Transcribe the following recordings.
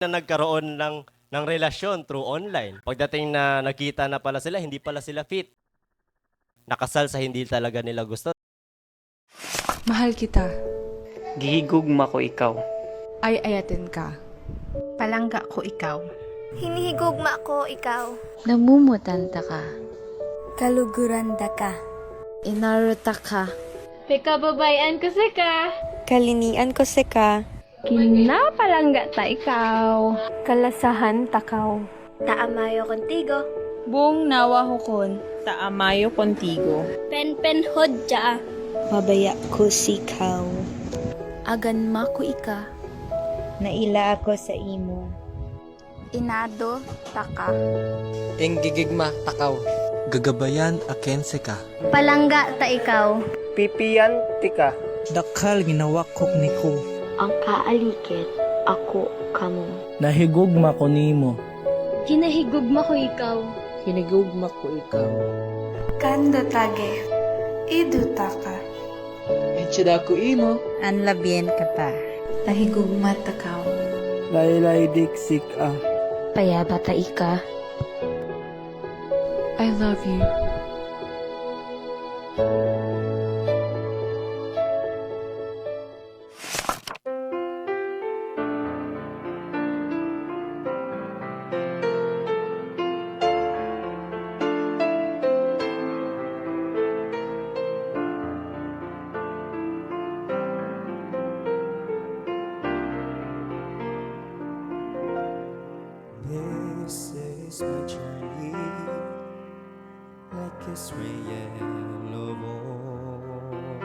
na nagkaroon ng relasyon through online. Pagdating na nakita na pala sila, hindi pala sila fit. Nakasal sa hindi talaga nila gusto. Mahal kita. Gihigugma ko ikaw. Ay ayatin ka. Palangga ko ikaw. Hinihigugma ko ikaw. Namumutanta ka. Kaluguranda ka. Inaruta ka. Pikababayan ko sa ka. Kalinian ko sa ka. Kinapalangga ta ikaw. Kalasahan takaw. Taamayo contigo. Buong nawa hukon. Taamayo contigo. Pen hodja. Mabaya ko sikaw. Aganma ko ika. Naila ako sa imo. Inado taka. Enggigigma takaw. Gagabayan akense ka. Palangga ta ikaw. Pipiyan tika. Dakhal ginawakok ni ko. Ang kaalikit, ako kamo. Nahigugma ko nimo. Hinahigugma ko ikaw. Hinigugma ko ikaw. Kando tage. Idutaka. Itsada ko imo. Anlabien ka ta. Tahigugma takaw. Laylay diksik ah. Payabata ika. I love you. This is my journey, like Israel of old.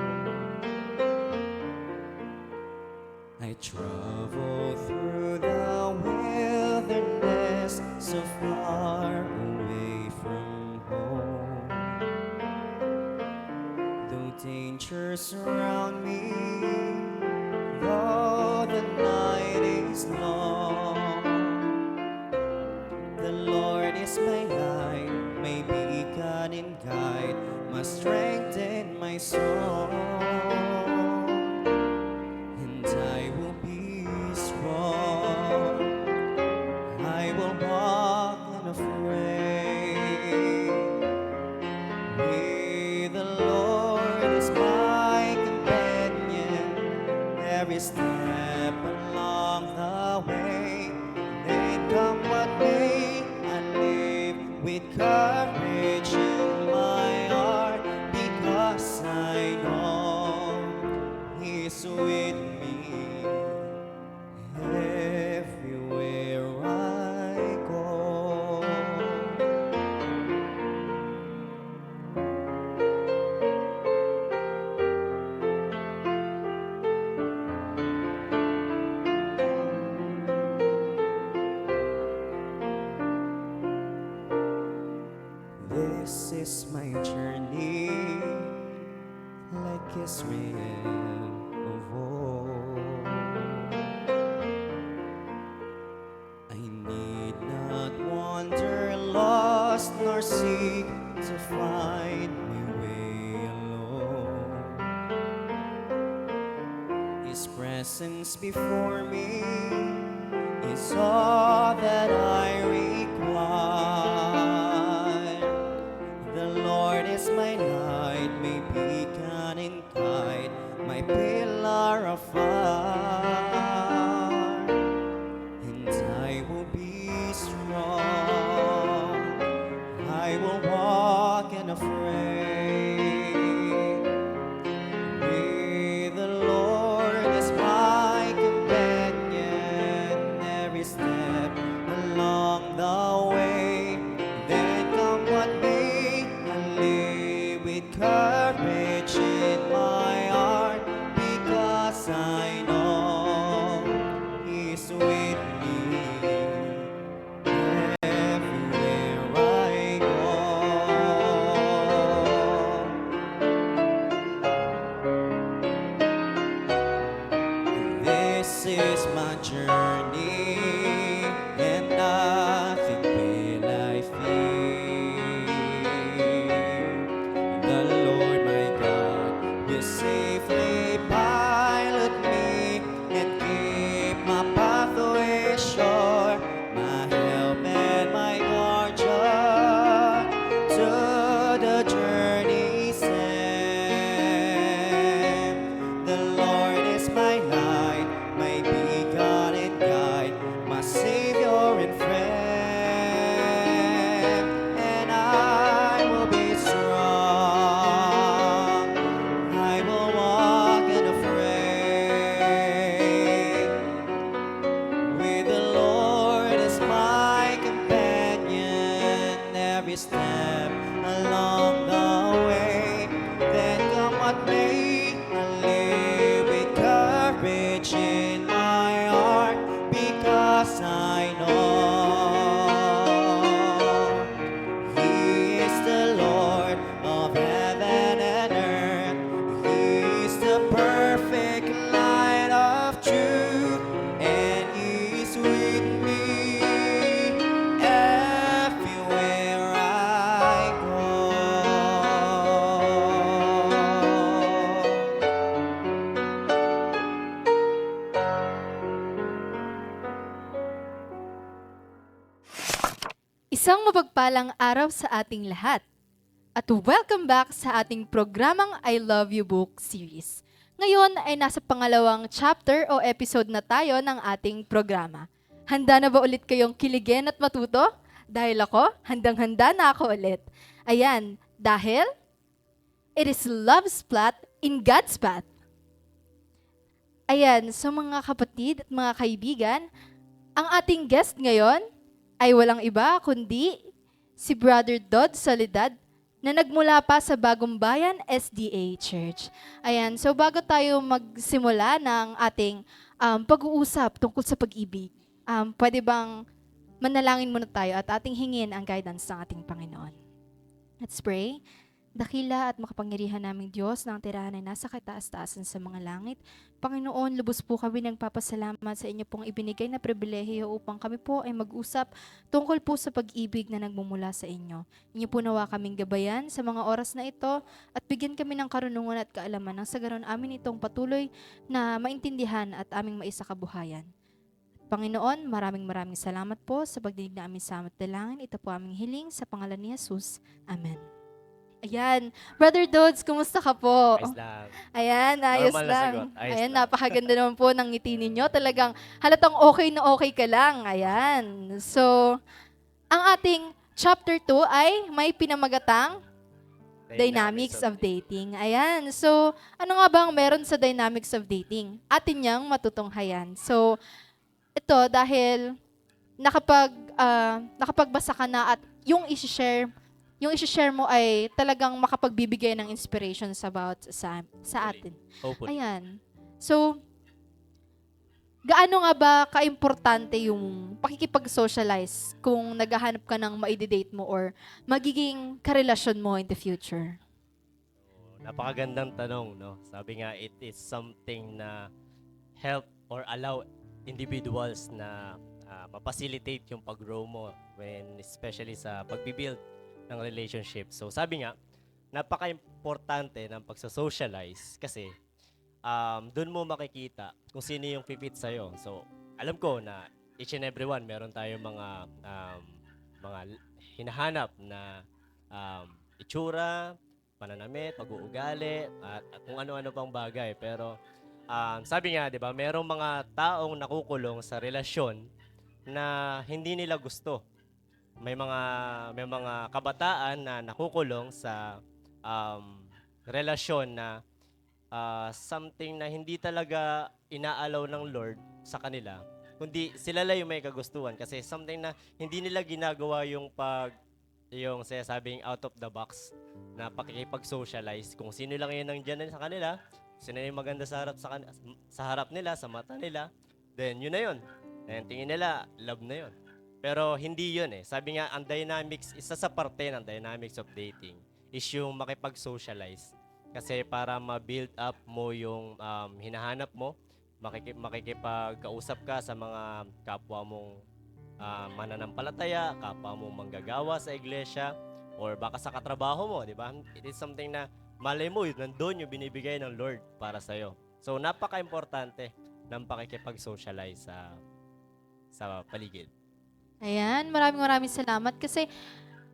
I travel through the wilderness, so far away from home. Though dangers surround me, though the night is long, the Lord is my light, my beacon and guide, my strength and my song. And I will be strong, I will walk unafraid. With the Lord is my companion, every step along the way. Then come what may, I live with courage in my heart, because I know He's with me everywhere I go. This is my journey, like Israel of old. I need not wander lost, nor seek to find my way alone. His presence before me is all that I require. The Lord is my light, my beacon and guide, my pillar of fire. And I will be strong, I will walk unafraid. With the Lord is my companion, every step along the way. Then come what may, I live with courage in my heart, because I know He's with me everywhere I go. This is my journey, and nothing will I fear. The Lord my God will safely pilot me and keep my pathway sure. I know He is the Lord of heaven and earth. He is the perfect light of truth, and He is with me everywhere I go. Isang mapagpalang araw sa ating lahat. At welcome back sa ating programang I Love You Book Series. Ngayon ay nasa pangalawang chapter o episode na tayo ng ating programa. Handa na ba ulit kayong kiligin at matuto? Dahil ako, handang-handa na ako ulit. Ayan, dahil it is love's plot in God's path. Ayan, so mga kapatid at mga kaibigan, ang ating guest ngayon ay walang iba kundi si Brother Dod Soledad na nagmula pa sa Bagong Bayan SDA Church. Ayan, so bago tayo magsimula ng ating pag-uusap tungkol sa pag-ibig, pwede bang manalangin muna tayo at ating hingin ang guidance ng ating Panginoon. Let's pray. Dakila at makapangyarihan naming Diyos na ang tirahan ay nasa kataas-taasan sa mga langit. Panginoon, lubos po kami nagpapasalamat sa inyo pong ibinigay na pribilehiyo upang kami po ay mag-usap tungkol po sa pag-ibig na nagmumula sa inyo. Inyo po nawa kaming gabayan sa mga oras na ito at bigyan kami ng karunungan at kaalaman nang sa ganon amin itong patuloy na maintindihan at aming maisakabuhayan. Panginoon, maraming salamat po sa pagdinig na aming samot dalangin. Ito po aming hiling sa pangalan ni Jesus. Amen. Ayan. Brother Dods, kumusta ka po? Ayos lang. Ayan, ayos Normal na lang. sagot. Ayos Ayan, lang. napakaganda naman po ng ngiti ninyo. Talagang halatang okay na okay ka lang. Ayan. So, ang ating chapter 2 ay may pinamagatang Dynamics of Dating. Ayan. So, ano nga ba ang meron sa Dynamics of Dating? Atin niyang matutunghayan. So, ito dahil nakapagbasa ka na at yung i-share mo ay talagang makapagbibigay ng inspirations about sa atin. Hopefully. Ayan. So, gaano nga ba kaimportante yung pakikipag-socialize kung naghahanap ka ng ma-date mo or magiging karelasyon mo in the future? Napakagandang tanong, no? Sabi nga, it is something na help or allow individuals na ma-facilitate yung pag-grow mo especially sa pag-build ng relationship. So sabi nga, napaka-importante ng pagsa-socialize kasi doon mo makikita kung sino yung fit sa'yo. So alam ko na each and everyone meron tayong mga hinahanap na itsura, pananamit, pag-uugali, at kung ano-ano pang bagay. Pero sabi nga, di ba, merong mga taong nakukulong sa relasyon na hindi nila gusto. May mga kabataan na nakukulong sa relasyon na something na hindi talaga inaalaw ng Lord sa kanila, kundi sila lang yung may kagustuhan kasi something na hindi nila ginagawa yung sinasabing out of the box na pakikipag-socialize. Kung sino lang yun nandiyan sa kanila, sino yung maganda sa harap nila, sa mata nila, then yun na yun. And tingin nila, love na yun. Pero hindi yun eh. Sabi nga, ang dynamics, isa sa parte ng dynamics of dating is yung makipag-socialize. Kasi para ma-build up mo yung hinahanap mo, makikipagkausap ka sa mga kapwa mong mananampalataya, kapwa mong manggagawa sa iglesia, or baka sa katrabaho mo, di ba? It is something na malay mo, nandun yung binibigay ng Lord para sa'yo. So, napaka-importante ng pakikipag-socialize sa paligid. Ayan, maraming salamat kasi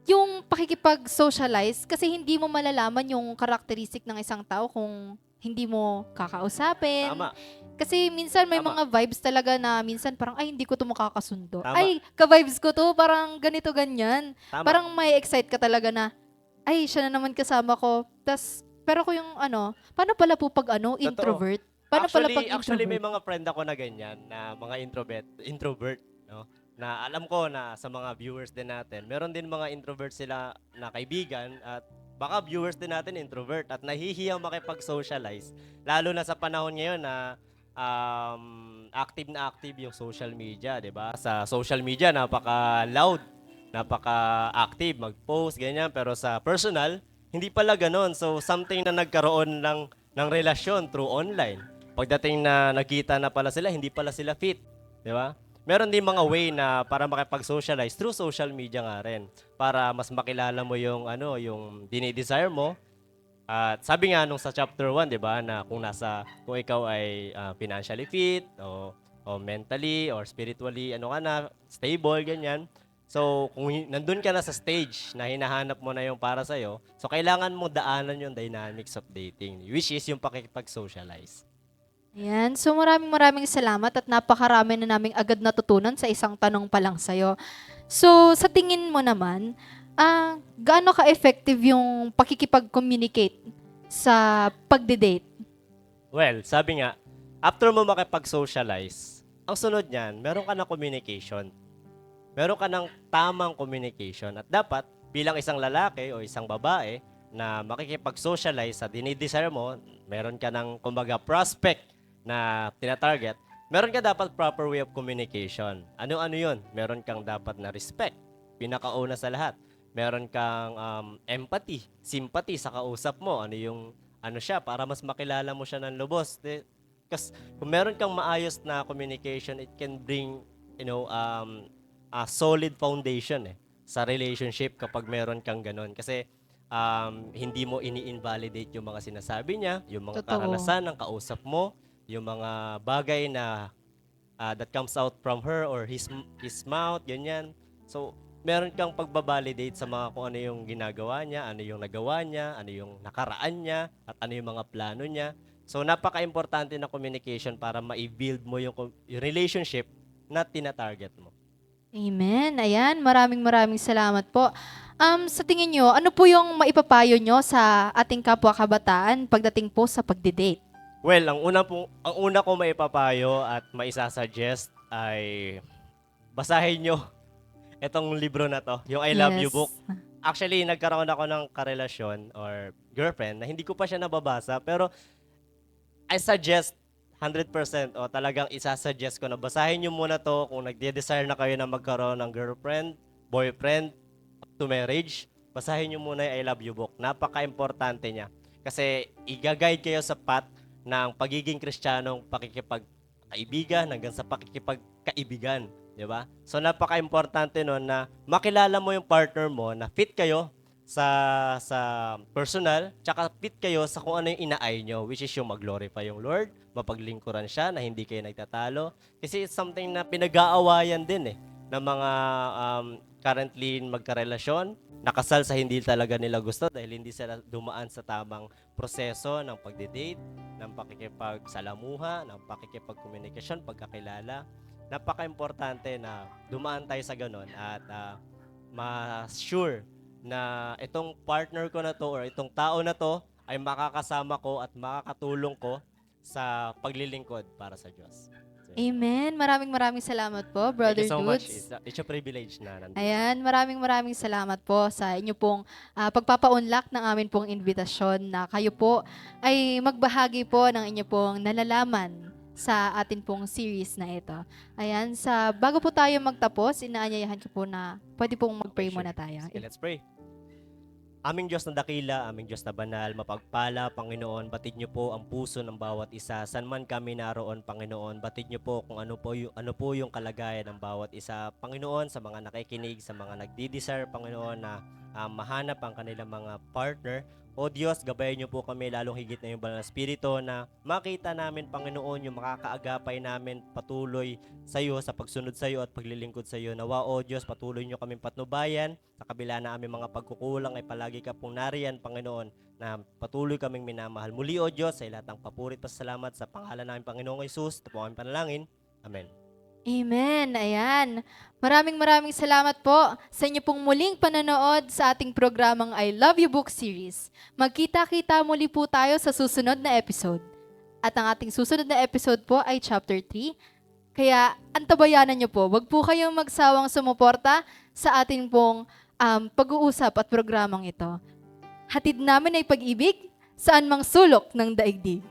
yung pakikipag-socialize, kasi hindi mo malalaman yung karakteristik ng isang tao kung hindi mo kakausapin. Tama. Kasi minsan may Tama. mga vibes talaga na minsan parang, ay, hindi ko to makakasundo. Tama. Ay, ka-vibes ko to, parang ganito, ganyan. Tama. Parang may excite ka talaga na, ay, siya na naman kasama ko. Pero kung yung paano pala po pag introvert? Paano pala pag Actually, may introvert? mga friend ako na ganyan, na mga introvert, no? Na alam ko na sa mga viewers din natin, meron din mga introvert sila na kaibigan at baka viewers din natin introvert at nahihiyang makipag-socialize. Lalo na sa panahon ngayon na active na active yung social media, 'di ba? Sa social media napaka-loud, napaka-active, mag-post ganyan, pero sa personal hindi pala ganoon. So something na nagkaroon lang ng relasyon through online. Pagdating na nagkita na pala sila, hindi pala sila fit, 'di ba? Meron din mga way na para makipag-socialize through social media nga rin para mas makilala mo yung yung dinidesire mo. At sabi nga nung sa chapter 1, 'di ba, na kung ikaw ay financially fit o mentally or spiritually stable ganyan. So kung nandun ka na sa stage na hinahanap mo na yung para sa so kailangan mo daanan yung dynamics of dating, which is yung pakikipag-socialize. Ayan. So maraming salamat at napakarami na naming agad natutunan sa isang tanong pa lang sa'yo. So sa tingin mo naman, gaano ka-effective yung pakikipag-communicate sa pagde-date? Well, sabi nga, after mo makipag-socialize, ang sunod niyan, meron ka ng communication. Meron ka ng tamang communication. At dapat, bilang isang lalaki o isang babae na makikipag-socialize sa dinidesire mo, meron ka ng, kumbaga, prospect na tinatarget, meron ka dapat proper way of communication. Ano yun? Meron kang dapat na respect. Pinakauna sa lahat. Meron kang empathy, sympathy sa kausap mo. Ano siya, para mas makilala mo siya ng lubos. Kasi kung meron kang maayos na communication, it can bring, a solid foundation sa relationship kapag meron kang ganun. Kasi hindi mo ini-invalidate yung mga sinasabi niya, yung mga Totoo. karanasan ng kausap mo, yung mga bagay na that comes out from her or his mouth, ganyan. So, meron kang pagbabalidate sa mga kung ano yung ginagawa niya, ano yung nagawa niya, ano yung nakaraan niya, at ano yung mga plano niya. So, napaka-importante na communication para ma-build mo yung relationship na tina-target mo. Amen. Ayan. Maraming salamat po. Sa tingin nyo, ano po yung maipapayo nyo sa ating kapwa kabataan pagdating po sa pagde-date? Well, ang una ko maipapayo at maisasuggest ay basahin nyo itong libro na to, yung I Love You Yes. book. Actually, nagkaroon ako ng karelasyon or girlfriend na hindi ko pa siya nababasa, pero I suggest 100% o talagang isasuggest ko na basahin nyo muna to kung nagde-desire na kayo na magkaroon ng girlfriend, boyfriend, up to marriage. Basahin nyo muna yung I Love You book. Napaka-importante niya. Kasi i-guide kayo sa path ng pagiging Kristiyanong pakikipagkaibigan hanggang sa pakikipagkaibigan. Di ba? So napaka-importante nun na makilala mo yung partner mo na fit kayo sa personal, tsaka fit kayo sa kung ano yung inaay nyo, which is yung mag-glorify yung Lord, mapaglingkuran siya na hindi kayo nagtatalo. Kasi it's something na pinag-aawayan din ng mga currently magkarelasyon, nakasal sa hindi talaga nila gusto dahil hindi sila dumaan sa tamang proseso ng pagde-date, ng pakikipagsalamuha, ng pakikipagkomunikasyon, pagkakilala. Napaka-importante na dumaan tayo sa ganon at ma-sure na itong partner ko na to or itong tao na to ay makakasama ko at makakatulong ko sa paglilingkod para sa Diyos. So, Amen. Maraming salamat po, Brother thank you so much. Dudes. It's a privilege na nandito. Ayan, maraming salamat po sa inyo pong pagpapaunlak ng amin pong invitasyon na kayo po ay magbahagi po ng inyo pong nalalaman sa atin pong series na ito. Ayan, bago po tayo magtapos, inaanyayahan ko po na pwede pong mag-pray Sure. muna tayo. Okay, let's pray. Aming Diyos na dakila, aming Diyos na banal, mapagpala, Panginoon, batid niyo po ang puso ng bawat isa. San man kami naroon, Panginoon, batid niyo po kung ano po yung kalagayan ng bawat isa. Panginoon, sa mga nakikinig, sa mga nagdi-desire, Panginoon, na mahanap ang kanilang mga partner. O Diyos, gabayan niyo po kami lalong higit na yung banal na Espiritu na makita namin, Panginoon, yung makakaagapay namin patuloy sa iyo, sa pagsunod sa iyo at paglilingkod sa iyo. Nawa, O Diyos, patuloy niyo kaming patnubayan sa kabila na aming mga pagkukulang ay palagi ka pong nariyan, Panginoon, na patuloy kaming minamahal. Muli, O Diyos, sa ilatang papurit at salamat sa pangalan namin, Panginoong Hesus. Ito po aming panalangin. Amen. Amen. Ayan. Maraming salamat po sa inyo pong muling panonood sa ating programang I Love You Book Series. Magkita-kita muli po tayo sa susunod na episode. At ang ating susunod na episode po ay Chapter 3. Kaya antabayanan nyo po. Huwag po kayong magsawang sumuporta sa ating pong pag-uusap at programang ito. Hatid namin ay pag-ibig saan mang sulok ng daigdig.